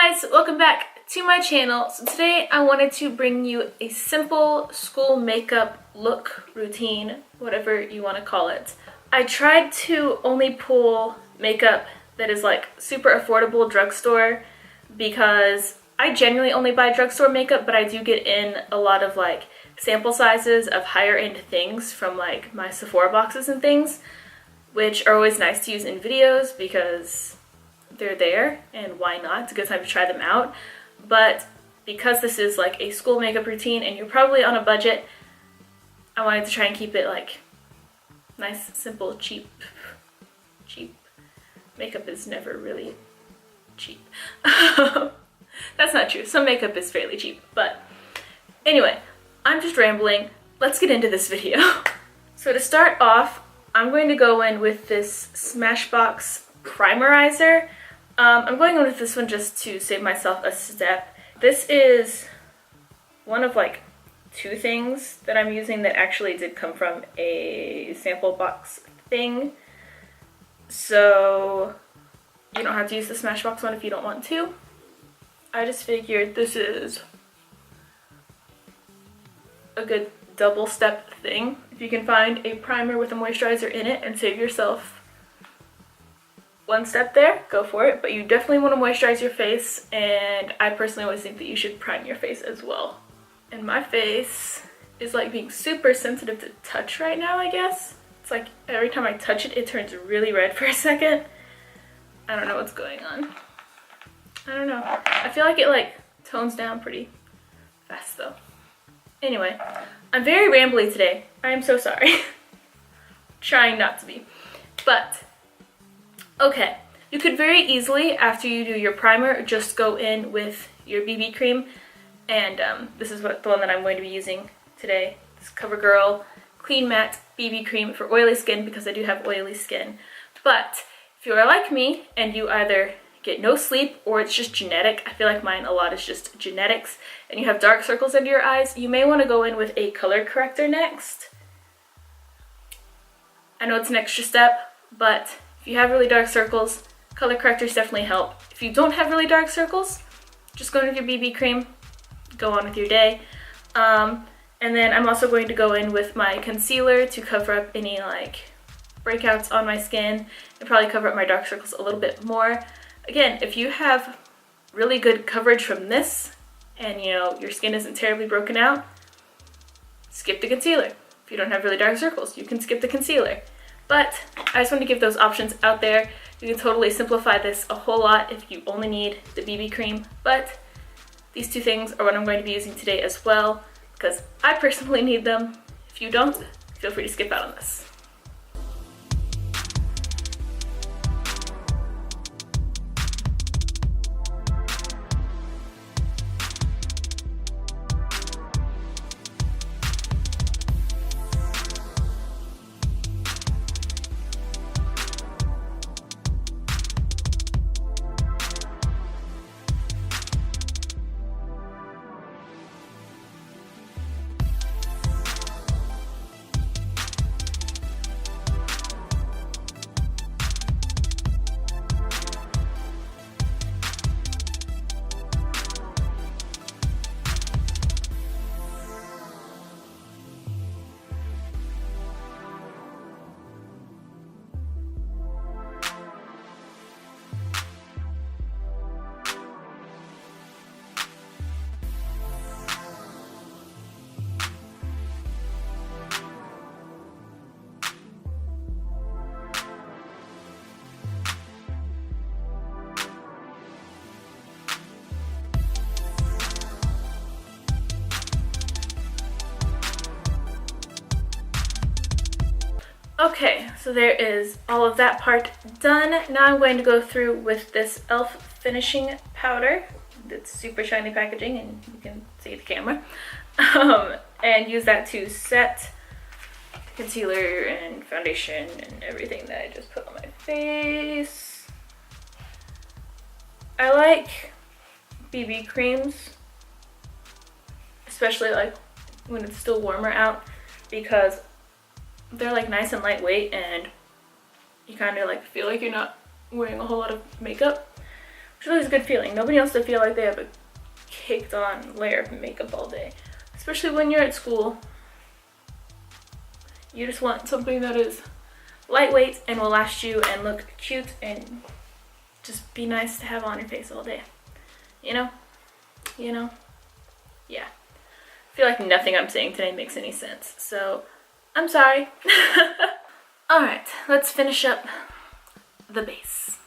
guys, welcome back to my channel. So today I wanted to bring you a simple school makeup look routine, whatever you want to call it. I tried to only pull makeup that is like super affordable drugstore because I generally only buy drugstore makeup, but I do get in a lot of like sample sizes of higher end things from like my Sephora boxes and things, which are always nice to use in videos because they're there and why not? It's a good time to try them out. But because this is like a school makeup routine and you're probably on a budget, I wanted to try and keep it like nice, simple, cheap. Makeup is never really cheap. That's not true. Some makeup is fairly cheap, but anyway, I'm just rambling. Let's get into this video. So to start off, I'm going to go in with this Smashbox Primerizer. I'm going in with this one just to save myself a step. This is one of like two things that I'm using that actually did come from a sample box thing. So you don't have to use the Smashbox one if you don't want to. I just figured this is a good double step thing. If you can find a primer with a moisturizer in it and save yourself one step there, go for it. But you definitely want to moisturize your face, and I personally always think that you should prime your face as well. And my face is like being super sensitive to touch right now, I guess. It's like every time I touch it, it turns really red for a second. I don't know what's going on. I don't know. I feel like it like tones down pretty fast though. Anyway, I'm very rambly today. I am so sorry. Trying not to be. But okay, you could very easily, after you do your primer, just go in with your BB cream. And this is the one that I'm going to be using today. This Covergirl Clean Matte BB Cream for oily skin, because I do have oily skin. But if you are like me and you either get no sleep or it's just genetic, I feel like mine a lot is just genetics, and you have dark circles under your eyes, you may want to go in with a color corrector next. I know it's an extra step, but if you have really dark circles, color correctors definitely help. If you don't have really dark circles, just go in with your BB cream, go on with your day. And then I'm also going to go in with my concealer to cover up any like breakouts on my skin and probably cover up my dark circles a little bit more. Again, if you have really good coverage from this and you know your skin isn't terribly broken out, skip the concealer. If you don't have really dark circles, you can skip the concealer. But I just want to give those options out there. You can totally simplify this a whole lot if you only need the BB cream. But these two things are what I'm going to be using today as well, because I personally need them. If you don't, feel free to skip out on this. Okay, so there is all of that part done. Now I'm going to go through with this e.l.f. finishing powder. It's super shiny packaging and you can see the camera. And use that to set concealer and foundation and everything that I just put on my face. I like BB creams, especially like when it's still warmer out, because they're like nice and lightweight and you kind of like feel like you're not wearing a whole lot of makeup, It's really a good feeling. Nobody wants to feel like they have a caked on layer of makeup all day. Especially when you're at school. You just want something that is lightweight and will last you and look cute and just be nice to have on your face all day. You know? You know? Yeah. I feel like nothing I'm saying today makes any sense. So, I'm sorry. Alright, let's finish up the base.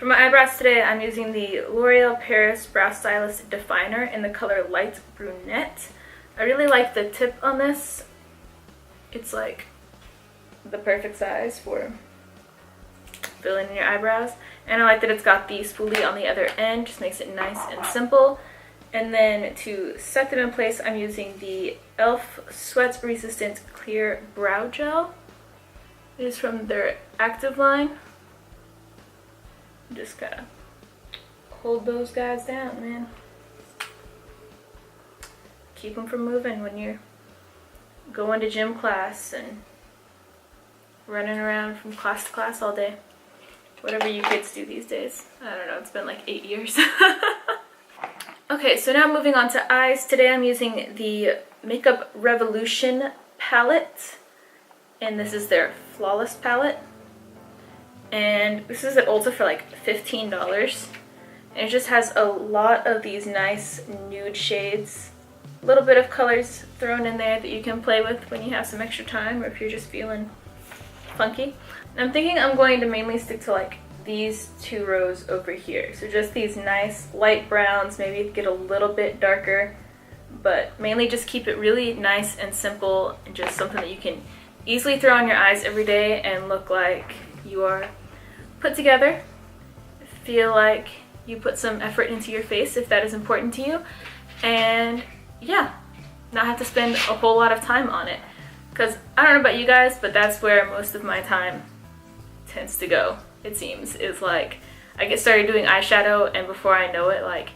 For my eyebrows today, I'm using the L'Oreal Paris Brow Stylist Definer in the color Light Brunette. I really like the tip on this. It's like the perfect size for filling in your eyebrows. And I like that it's got the spoolie on the other end, just makes it nice and simple. And then to set them in place, I'm using the e.l.f. Sweat Resistant Clear Brow Gel. It is from their Active line. Just gotta hold those guys down, man. Keep them from moving when you're going to gym class and running around from class to class all day. Whatever you kids do these days. I don't know, it's been like 8 years. Okay, so now moving on to eyes. Today I'm using the Makeup Revolution palette. And this is their Flawless palette. And this is at Ulta for like $15. And it just has a lot of these nice nude shades. A little bit of colors thrown in there that you can play with when you have some extra time or if you're just feeling funky. And I'm thinking I'm going to mainly stick to like these two rows over here. So just these nice light browns, maybe get a little bit darker, but mainly just keep it really nice and simple and just something that you can easily throw on your eyes every day and look like you are put together. Feel like you put some effort into your face if that is important to you. And yeah, not have to spend a whole lot of time on it. Because I don't know about you guys, but that's where most of my time tends to go, it seems. Is like, I get started doing eyeshadow and before I know it, like,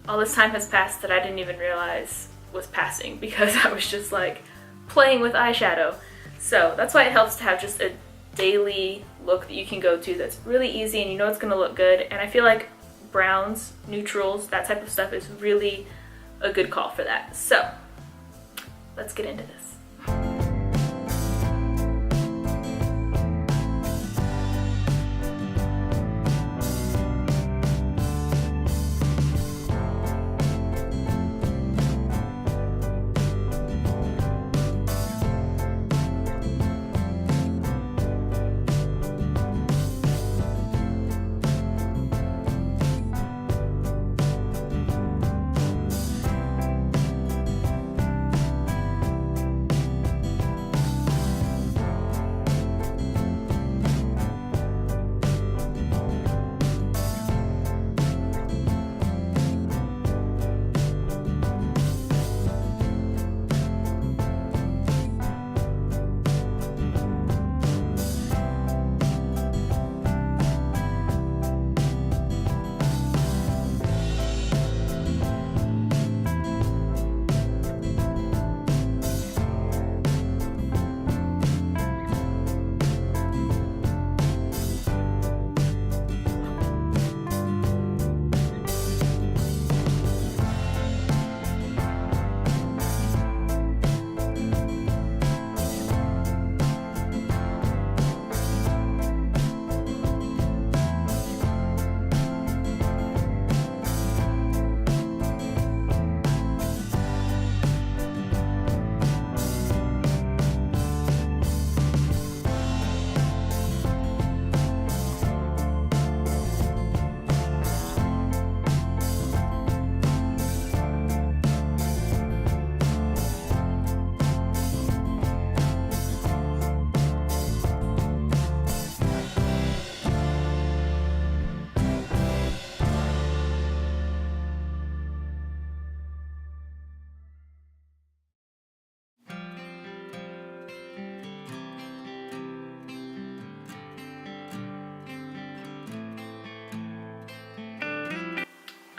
all this time has passed that I didn't even realize was passing because I was just like playing with eyeshadow. So that's why it helps to have just a daily look that you can go to that's really easy and you know it's going to look good. And I feel like browns, neutrals, that type of stuff is really a good call for that. So let's get into this.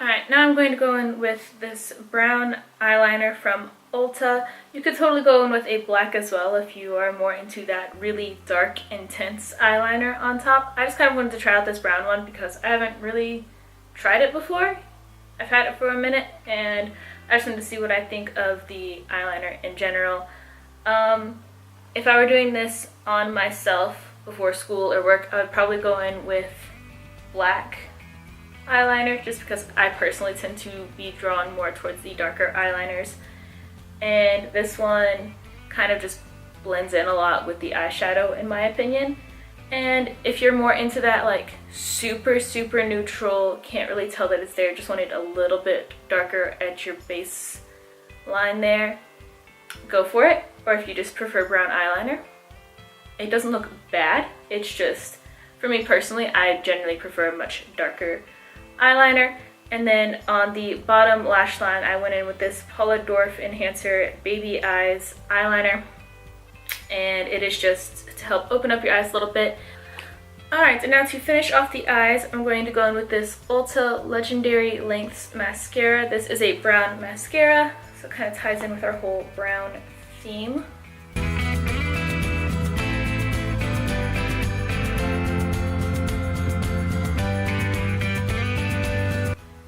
Alright, now I'm going to go in with this brown eyeliner from ULTA. You could totally go in with a black as well if you are more into that really dark, intense eyeliner on top. I just kind of wanted to try out this brown one because I haven't really tried it before. I've had it for a minute and I just wanted to see what I think of the eyeliner in general. If I were doing this on myself before school or work, I would probably go in with black eyeliner just because I personally tend to be drawn more towards the darker eyeliners. And this one kind of just blends in a lot with the eyeshadow in my opinion. And if you're more into that like super neutral, can't really tell that it's there, just wanted a little bit darker at your base line there, go for it. Or if you just prefer brown eyeliner, it doesn't look bad, it's just, for me personally, I generally prefer a much darker eyeliner. And then on the bottom lash line, I went in with this Paula Dorf Enhancer Baby Eyes eyeliner, and it is just to help open up your eyes a little bit. Alright, and now to finish off the eyes, I'm going to go in with this ULTA Legendary Lengths Mascara. This is a brown mascara, so it kind of ties in with our whole brown theme.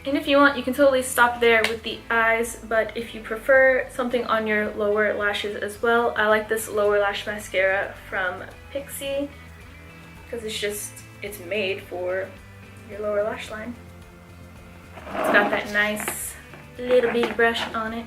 And if you want, you can totally stop there with the eyes, but if you prefer something on your lower lashes as well, I like this lower lash mascara from Pixi because it's made for your lower lash line. It's got that nice little bitty brush on it.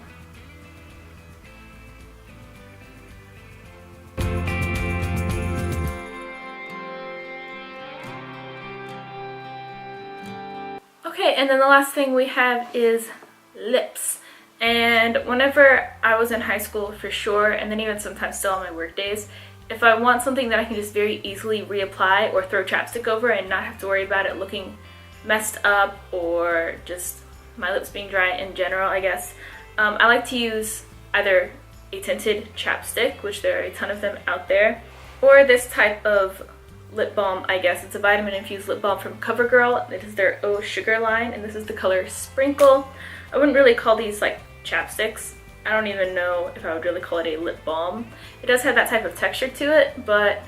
Okay, and then the last thing we have is lips. And whenever I was in high school for sure, and then even sometimes still on my work days, if I want something that I can just very easily reapply or throw chapstick over and not have to worry about it looking messed up or just my lips being dry in general, I guess, I like to use either a tinted chapstick, which there are a ton of them out there, or this type of lip balm, I guess. It's a vitamin infused lip balm from Covergirl. It is their Oh Sugar line, and this is the color Sprinkle. I wouldn't really call these like chapsticks. I don't even know if I would really call it a lip balm. It does have that type of texture to it, but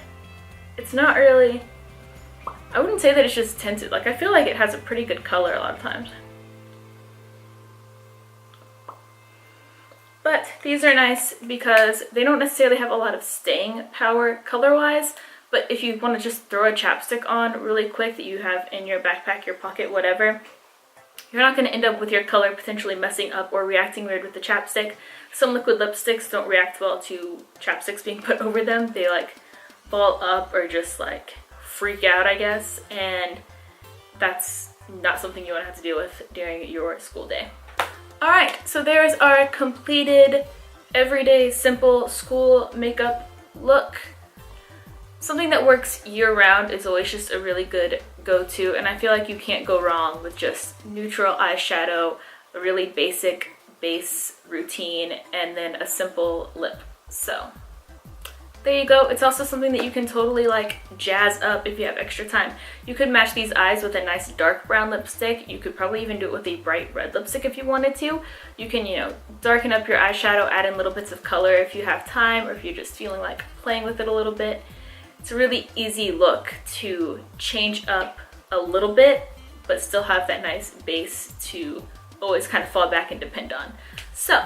it's not really, I wouldn't say that it's just tinted. Like, I feel like it has a pretty good color a lot of times. But these are nice because they don't necessarily have a lot of staying power color-wise. But if you want to just throw a chapstick on really quick that you have in your backpack, your pocket, whatever, you're not going to end up with your color potentially messing up or reacting weird with the chapstick. Some liquid lipsticks don't react well to chapsticks being put over them. They like ball up or just like freak out, I guess, and that's not something you want to have to deal with during your school day. Alright, so there's our completed everyday simple school makeup look. Something that works year-round is always just a really good go-to, and I feel like you can't go wrong with just neutral eyeshadow, a really basic base routine, and then a simple lip. So there you go. It's also something that you can totally like jazz up if you have extra time. You could match these eyes with a nice dark brown lipstick. You could probably even do it with a bright red lipstick if you wanted to. You can, you know, darken up your eyeshadow, add in little bits of color if you have time, or if you're just feeling like playing with it a little bit. It's a really easy look to change up a little bit, but still have that nice base to always kind of fall back and depend on. So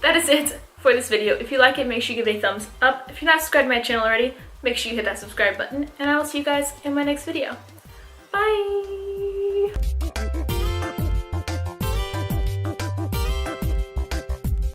that is it for this video. If you like it, make sure you give it a thumbs up. If you're not subscribed to my channel already, make sure you hit that subscribe button, and I will see you guys in my next video. Bye!